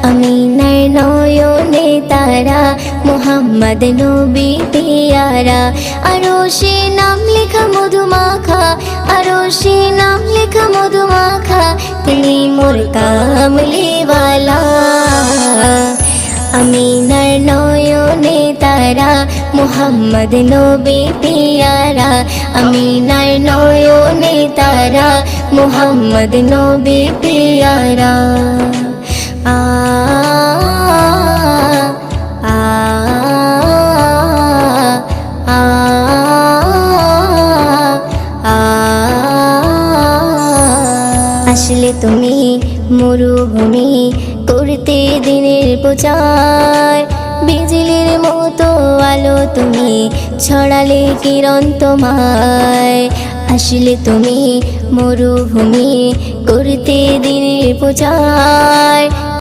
আমিনার নয়নে তারা, মুহাম্মদ নবী পিয়ারা। আরশে নাম লেখা মধুমাখা, আরশে নাম লেখা মধুমাখা, তিনি মোর কামলিওয়ালা। আমিনার নয়নে তারা, মুহাম্মদ নবী পিয়ারা। আমিনার নয়নে তারা, মুহাম্মদ নবী পিয়ারা। আ আ আ আ আসলে তুমি মরুভূমি করতে দিনের প্রচার, বিজলির মতো আলো তুমি ছড়ালে কিরণ তোমায়। আসলে তুমি মরুভূমি করতে দিনের প্রচার,